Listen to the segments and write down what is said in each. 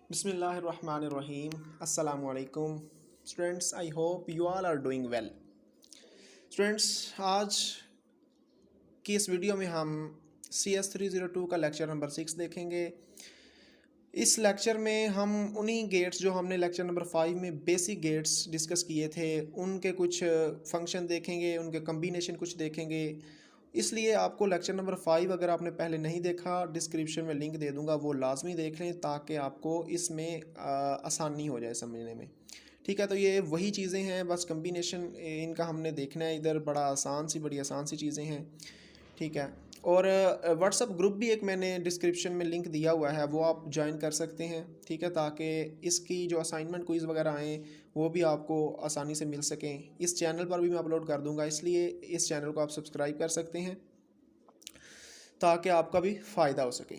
बिस्मिल्लाहिर्रहमानिर्रहीम। अस्सलामुअलैकुम students, I hope you all are doing well. Students, आज की इस वीडियो में हम CS302 का लेक्चर नंबर 6 देखेंगे। इस लेक्चर में हम उन्हीं गेट्स जो हमने लेक्चर नंबर 5 में बेसिक गेट्स डिस्कस किए थे उनके कुछ फंक्शन देखेंगे, उनके कम्बिनेशन कुछ देखेंगे। इसलिए आपको लेक्चर नंबर 5 अगर आपने पहले नहीं देखा, डिस्क्रिप्शन में लिंक दे दूंगा, वो लाजमी देख लें ताकि आपको इसमें आसानी हो जाए समझने में। ठीक है, तो ये वही चीज़ें हैं, बस कम्बिनेशन इनका हमने देखना है। इधर बड़ी आसान सी चीज़ें हैं। ठीक है, और व्हाट्सअप ग्रुप भी एक मैंने डिस्क्रिप्शन में लिंक दिया हुआ है, वो आप ज्वाइन कर सकते हैं। ठीक है, ताकि इसकी जो असाइनमेंट क्विज़ वगैरह आएँ वो भी आपको आसानी से मिल सकें। इस चैनल पर भी मैं अपलोड कर दूंगा, इसलिए इस चैनल को आप सब्सक्राइब कर सकते हैं ताकि आपका भी फ़ायदा हो सके।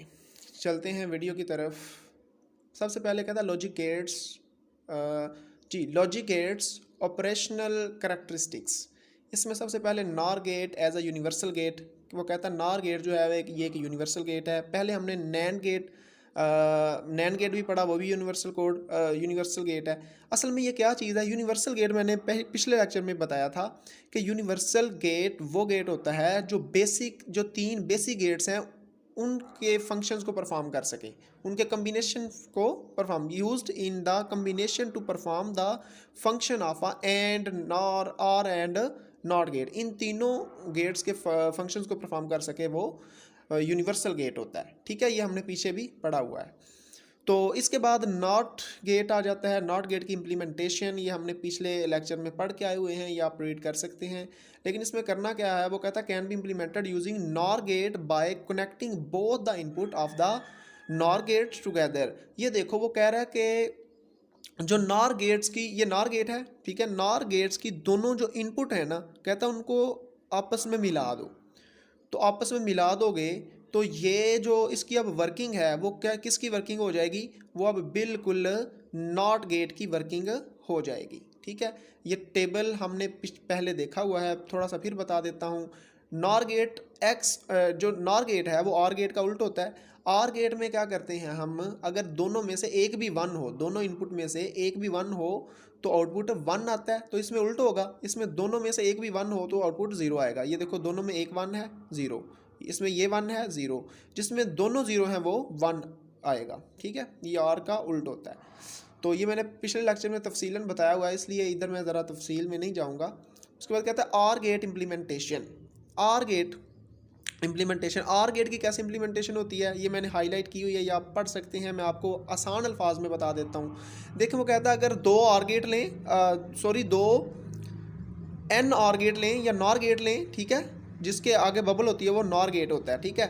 चलते हैं वीडियो की तरफ। सबसे पहले कहता है logic gates. Logic gates operational characteristics. इसमें सबसे पहले NOR gate as a universal gate. वो कहता है नॉर गेट जो है ये एक यूनिवर्सल गेट है। पहले हमने नैन गेट भी पढ़ा, वो भी यूनिवर्सल गेट है। असल में ये क्या चीज़ है यूनिवर्सल गेट? मैंने पिछले लेक्चर में बताया था कि यूनिवर्सल गेट वो गेट होता है जो तीन बेसिक गेट्स हैं उनके फंक्शंस को परफॉर्म कर सके, उनके कम्बिनेशन को perform, used in the combination to perform the function of a AND, NOR, और एंड, नॉट गेट। इन तीनों गेट्स के फंक्शंस को परफॉर्म कर सके वो यूनिवर्सल गेट होता है। ठीक है, ये हमने पीछे भी पढ़ा हुआ है। तो इसके बाद नॉट गेट आ जाता है। नॉट गेट की इम्प्लीमेंटेशन ये हमने पिछले लेक्चर में पढ़ के आए हुए हैं, ये आप रीड कर सकते हैं। लेकिन इसमें करना क्या है, वो कहता है can be implemented using NOR gate by connecting both the input of the NOR gates together. ये देखो, वो कह रहा है कि जो नॉर गेट्स की, ये नॉर गेट है, ठीक है, नॉर गेट्स की दोनों जो इनपुट है ना, कहता है उनको आपस में मिला दो। तो आपस में मिला दोगे तो ये जो इसकी अब वर्किंग है वो क्या, किसकी वर्किंग हो जाएगी? वो अब बिल्कुल नॉट गेट की वर्किंग हो जाएगी। ठीक है, ये टेबल हमने पहले देखा हुआ है, थोड़ा सा फिर बता देता हूँ। नॉर गेट जो नॉर गेट है वो आर गेट का उल्ट होता है। आर गेट में क्या करते हैं हम, अगर दोनों में से एक भी वन हो, दोनों इनपुट में से एक भी वन हो तो आउटपुट वन आता है। तो इसमें उल्ट होगा, इसमें दोनों में से एक भी वन हो तो आउटपुट ज़ीरो आएगा। ये देखो, दोनों में एक वन है, ज़ीरो, इसमें ये वन है, ज़ीरो, जिसमें दोनों ज़ीरो हैं वो वन आएगा। ठीक है, ये आर का उल्ट होता है। तो ये मैंने पिछले लेक्चर में तफसीलन बताया हुआ है, इसलिए इधर मैं ज़रा तफसील में नहीं जाऊँगा। उसके बाद कहता है OR gate implementation. OR gate implementation, OR gate की कैसे इम्प्लीमेंटेशन होती है ये मैंने हाईलाइट की हुई है, ये आप पढ़ सकते हैं। मैं आपको आसान अल्फाज में बता देता हूँ। देखो, वो कहता है अगर दो आर गेट लें, दो एन आर गेट लें या नॉर गेट लें, ठीक है, जिसके आगे बबल होती है वो नॉर गेट होता है। ठीक है,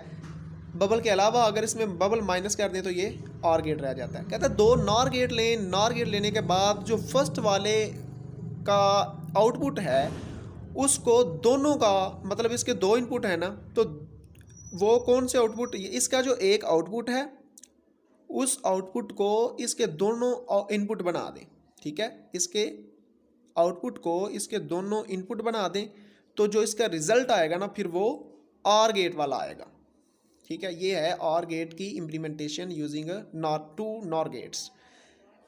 बबल के अलावा अगर इसमें बबल माइनस कर दें तो ये आर गेट रह जाता है। कहता है दो नॉर गेट लें, नॉर गेट लेने के बाद जो फर्स्ट वाले का आउटपुट है उसको दोनों का, मतलब इसके दो इनपुट है ना, तो वो कौन से आउटपुट, इसका जो एक आउटपुट है उस आउटपुट को इसके दोनों इनपुट बना दें। ठीक है, इसके आउटपुट को इसके दोनों इनपुट बना दें तो जो इसका रिजल्ट आएगा ना फिर वो आर गेट वाला आएगा। ठीक है, ये है आर गेट की implementation using two NOR gates.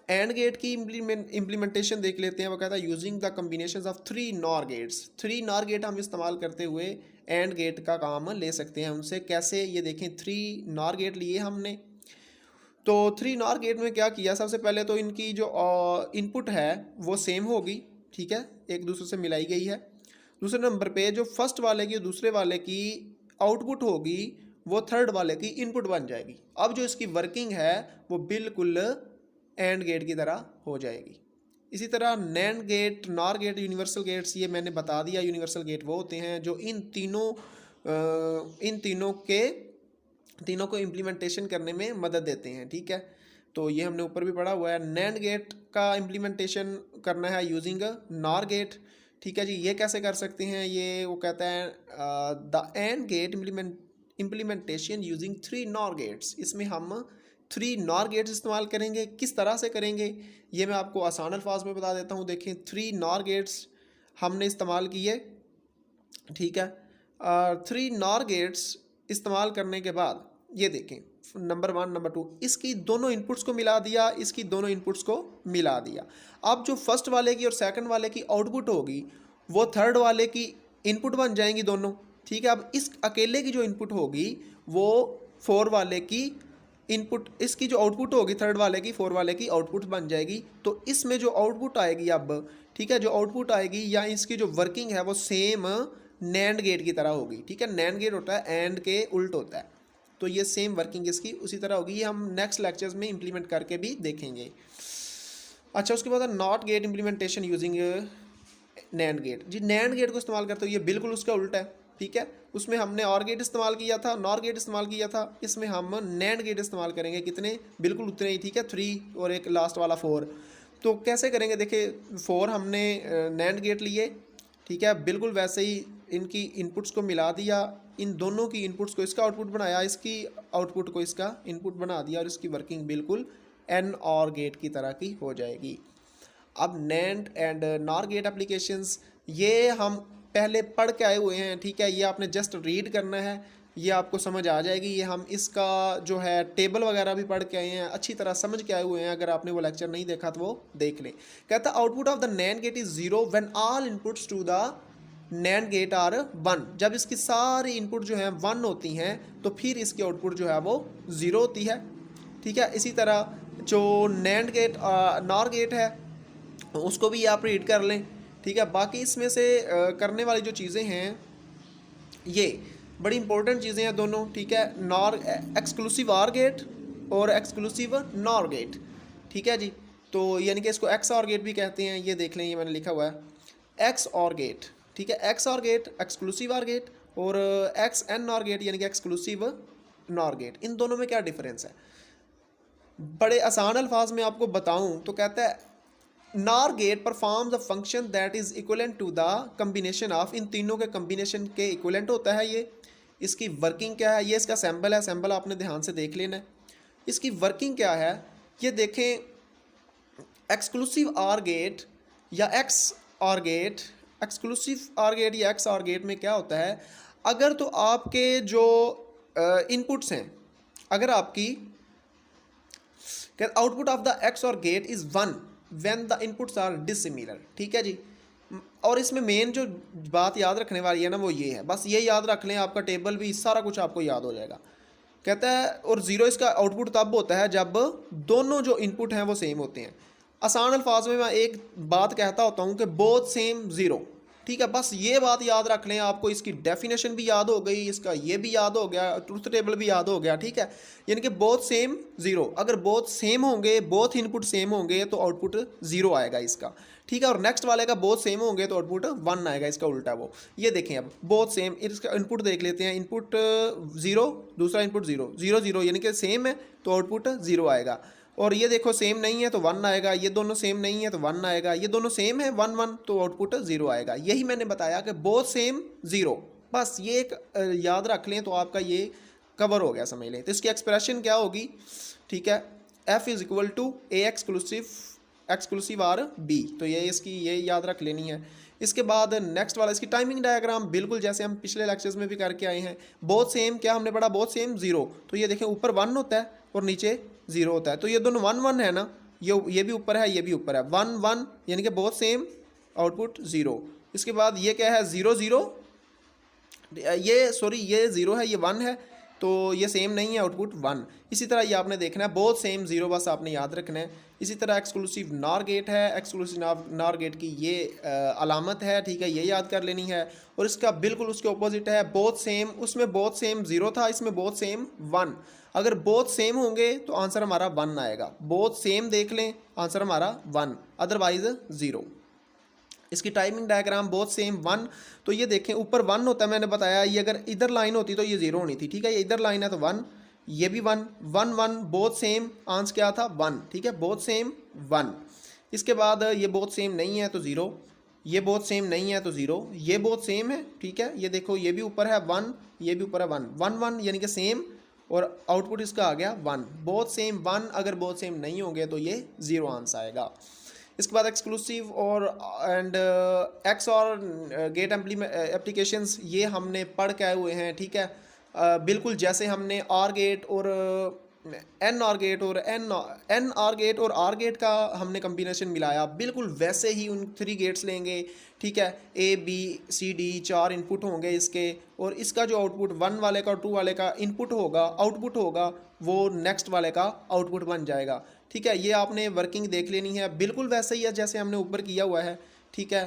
AND gate की इम्प्लीमेंटेशन देख लेते हैं। वो कहता है using the combination of three NOR gates. Three NOR gate हम इस्तेमाल करते हुए एंड गेट का काम ले सकते हैं उनसे। कैसे, ये देखें, थ्री नॉर गेट लिए हमने, तो थ्री नॉर गेट में क्या किया, सबसे पहले तो इनकी जो इनपुट है वो सेम होगी। ठीक है, एक दूसरे से मिलाई गई है। दूसरे नंबर पे जो फर्स्ट वाले की दूसरे वाले की आउटपुट होगी वो थर्ड वाले की इनपुट बन जाएगी। अब जो इसकी वर्किंग है वो बिल्कुल एंड गेट की तरह हो जाएगी। इसी तरह NAND gate, NOR gate, universal gates, ये मैंने बता दिया। यूनिवर्सल गेट वो होते हैं जो इन तीनों को इम्प्लीमेंटेशन करने में मदद देते हैं। ठीक है, तो ये हमने ऊपर भी पढ़ा हुआ है। नैंड गेट का इम्प्लीमेंटेशन करना है यूजिंग नॉर गेट। ठीक है जी, ये कैसे कर सकते हैं, ये वो कहता है the AND gate implementation using three NOR gates. इसमें हम थ्री नॉर गेट्स इस्तेमाल करेंगे। किस तरह से करेंगे ये मैं आपको आसान अल्फाज में बता देता हूँ। देखें, थ्री नॉर गेट्स हमने इस्तेमाल किए। ठीक है, थ्री नॉर गेट्स इस्तेमाल करने के बाद ये देखें, नंबर 1 नंबर 2, इसकी दोनों इनपुट्स को मिला दिया, इसकी दोनों इनपुट्स को मिला दिया। अब जो फर्स्ट वाले की और सेकंड वाले की आउटपुट होगी वो थर्ड वाले की इनपुट बन जाएंगी दोनों, ठीक है। अब इस अकेले की जो इनपुट होगी वो 4 वाले की इनपुट, इसकी जो आउटपुट होगी थर्ड वाले की 4 वाले की आउटपुट बन जाएगी। तो इसमें जो आउटपुट आएगी अब, ठीक है, जो आउटपुट आएगी या इसकी जो वर्किंग है वो सेम नैंड गेट की तरह होगी, ठीक है। नैंड गेट होता है एंड के उल्ट होता है, तो ये सेम वर्किंग इसकी उसी तरह होगी। ये हम नेक्स्ट लेक्चर्स में इंप्लीमेंट करके भी देखेंगे। अच्छा, उसके बाद NOT gate implementation using NAND gate. जी नैंड गेट को इस्तेमाल करते हो, ये बिल्कुल उसका उल्टा है, ठीक है। उसमें हमने और गेट इस्तेमाल किया था, नॉर गेट इस्तेमाल किया था, इसमें हम नैंड गेट इस्तेमाल करेंगे। कितने? बिल्कुल उतने ही, ठीक है, 3 और एक लास्ट वाला 4। तो कैसे करेंगे? देखिए 4 हमने नैंड गेट लिए, ठीक है, बिल्कुल वैसे ही इनकी इनपुट्स को मिला दिया, इन दोनों की इनपुट्स को इसका आउटपुट बनाया, इसकी आउटपुट को इसका इनपुट बना दिया, और इसकी वर्किंग बिल्कुल एन और गेट की तरह की हो जाएगी। अब NAND and NOR gate applications ये हम पहले पढ़ के आए हुए हैं, ठीक है, ये आपने जस्ट रीड करना है, ये आपको समझ आ जाएगी। ये हम इसका जो है टेबल वगैरह भी पढ़ के आए हैं, अच्छी तरह समझ के आए हुए हैं। अगर आपने वो लेक्चर नहीं देखा तो वो देख लें। कहता है output of the NAND gate is 0 when all inputs to the NAND gate are 1। जब इसकी सारी इनपुट जो है 1 होती हैं तो फिर इसकी आउटपुट जो है वो 0 होती है, ठीक है। इसी तरह जो नैंड गेट नॉर गेट है उसको भी आप रीड कर लें, ठीक है। बाकी इसमें से करने वाली जो चीज़ें हैं ये बड़ी इंपॉर्टेंट चीज़ें हैं दोनों, ठीक है। नॉर एक्सक्लूसिव आर गेट और एक्सक्लूसिव नॉर गेट, ठीक है जी। तो यानी कि इसको एक्स और गेट भी कहते हैं, ये देख लें, ये मैंने लिखा हुआ है एक्स और गेट, ठीक है। एक्स और गेट एक्सक्लूसिव आर गेट और एक्स एंड नॉर गेट यानी कि एक्सक्लूसिव नॉर गेट। इन दोनों में क्या डिफरेंस है? बड़े आसान अल्फाज में आपको बताऊं तो कहता है NOR gate performs a function that is equivalent to the combination of, इन तीनों के कम्बिनेशन के इक्वलेंट होता है ये। इसकी वर्किंग क्या है? ये इसका सैम्बल है, सैम्बल आपने ध्यान से देख लेना है। इसकी वर्किंग क्या है ये देखें। एक्सक्लूसिव आर गेट या XOR gate, exclusive OR gate या एक्स आर गेट में क्या होता है, अगर तो आपके जो इनपुट्स हैं, अगर आपकी output of the XOR gate is 1 when the inputs are dissimilar, ठीक है जी। और इसमें मेन जो बात याद रखने वाली है ना वो ये है, बस ये याद रख लें, आपका टेबल भी सारा कुछ आपको याद हो जाएगा। कहता है और 0 इसका आउटपुट तब होता है जब दोनों जो इनपुट हैं वो सेम होते हैं। आसान अल्फाज में मैं एक बात कहता होता हूँ कि बोथ सेम 0, ठीक है। बस ये बात याद रख लें, आपको इसकी डेफिनेशन भी याद हो गई, इसका ये भी याद हो गया, ट्रूथ टेबल भी याद हो गया, ठीक है। यानी कि बोथ सेम 0, अगर बोथ सेम होंगे, बोथ इनपुट सेम होंगे तो आउटपुट 0 आएगा इसका, ठीक है। और नेक्स्ट वाले का बोथ सेम होंगे तो आउटपुट 1 आएगा, इसका उल्टा वो। ये देखें अब बोथ सेम, इसका इनपुट देख लेते हैं। इनपुट 0, दूसरा इनपुट 0 0 0 यानी कि सेम है तो आउटपुट 0 आएगा। और ये देखो सेम नहीं है तो 1 आएगा, ये दोनों सेम नहीं है तो 1 आएगा, ये दोनों सेम है 1 1 तो आउटपुट 0 आएगा। यही मैंने बताया कि बोथ सेम 0, बस ये एक याद रख लें तो आपका ये कवर हो गया, समझ लें। तो इसकी एक्सप्रेशन क्या होगी, ठीक है, F is equal to A exclusive or B, तो ये इसकी ये याद रख लेनी है। इसके बाद नेक्स्ट वाला इसकी टाइमिंग डायग्राम बिल्कुल जैसे हम पिछले लेक्चर्स में भी करके आए हैं। बोथ सेम क्या हमने पढ़ा, बोथ सेम 0, तो ये देखें ऊपर 1 होता है और नीचे 0 होता है, तो ये दोनों 1 1 है ना, ये भी ऊपर है ये भी ऊपर है, 1 1 यानी कि बोथ सेम आउटपुट 0। इसके बाद ये क्या है 0 0, ये सॉरी ये 0 है ये 1 है, तो ये सेम नहीं है आउटपुट 1। इसी तरह ये आपने देखना है बोथ सेम 0, बस आपने याद रखना है। इसी तरह एक्सक्लूसिव नॉर गेट है, एक्सक्लूसिव नॉर गेट की ये अलामत है, ठीक है, ये याद कर लेनी है। और इसका बिल्कुल उसके ऑपोजिट है बोथ सेम, उसमें बोथ सेम 0 था, इसमें बोथ सेम 1। अगर बोथ सेम होंगे तो आंसर हमारा 1 आएगा, बोथ सेम देख लें आंसर हमारा 1, अदरवाइज 0। इसकी टाइमिंग डायग्राम बोथ सेम 1, तो ये देखें ऊपर 1 होता है, मैंने बताया ये अगर इधर लाइन होती तो ये 0 होनी थी, ठीक है। ये इधर लाइन है तो 1, ये भी 1 1 1, बोथ सेम आंसर क्या था 1, ठीक है, बोथ सेम 1। इसके बाद ये बोथ सेम नहीं है तो 0, ये बोथ सेम नहीं है तो 0, ये बोथ सेम है, ठीक है। ये देखो ये भी ऊपर है 1, ये भी ऊपर है 1 1 1 यानी कि सेम, और आउटपुट इसका आ गया 1, बोथ सेम 1। अगर बोथ सेम नहीं होंगे तो ये 0 आंसर आएगा। इसके बाद एक्सक्लूसिव और एंड एक्स और गेट एप्लीकेशंस ये हमने पढ़ के आए हुए हैं, ठीक है। बिल्कुल जैसे हमने आर गेट और एन आर गेट और एन आर गेट और आर गेट का हमने कम्बिनेशन मिलाया, बिल्कुल वैसे ही उन 3 गेट्स लेंगे। ठीक है, A B C D 4 input होंगे इसके, और इसका जो आउटपुट 1 वाले का और 2 वाले का इनपुट होगा, आउटपुट होगा, वो नेक्स्ट वाले का आउटपुट बन जाएगा। ठीक है, ये आपने वर्किंग देख लेनी है, बिल्कुल वैसे ही है जैसे हमने ऊपर किया हुआ है। ठीक है,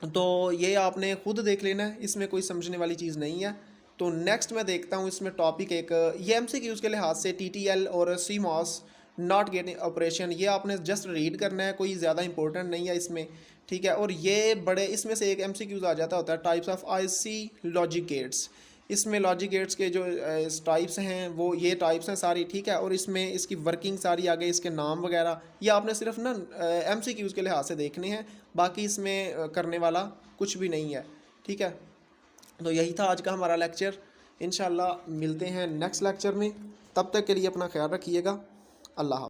तो ये आपने खुद देख लेना है, इसमें कोई समझने वाली चीज़ नहीं है। तो नेक्स्ट मैं देखता हूँ इसमें टॉपिक एक, ये MCQs के लिहाज से TTL और CMOS नॉट गेट ऑपरेशन, ये आपने जस्ट रीड करना है, कोई ज़्यादा इंपॉर्टेंट नहीं है इसमें। ठीक है, और ये बड़े इसमें से एक MCQs आ जाता होता है types of IC logic gates. इसमें लॉजिक गेट्स के जो टाइप्स हैं वो ये टाइप्स हैं सारी। ठीक है, और इसमें इसकी वर्किंग सारी आ गई, इसके नाम वगैरह ये आपने सिर्फ ना MCQs के लिहाज से देखने हैं, बाकी इसमें करने वाला कुछ भी नहीं है। ठीक है, तो यही था आज का हमारा लेक्चर। इंशाल्लाह मिलते हैं नेक्स्ट लेक्चर में, तब तक के लिए अपना ख्याल रखिएगा। अल्लाह हाफ़िज़।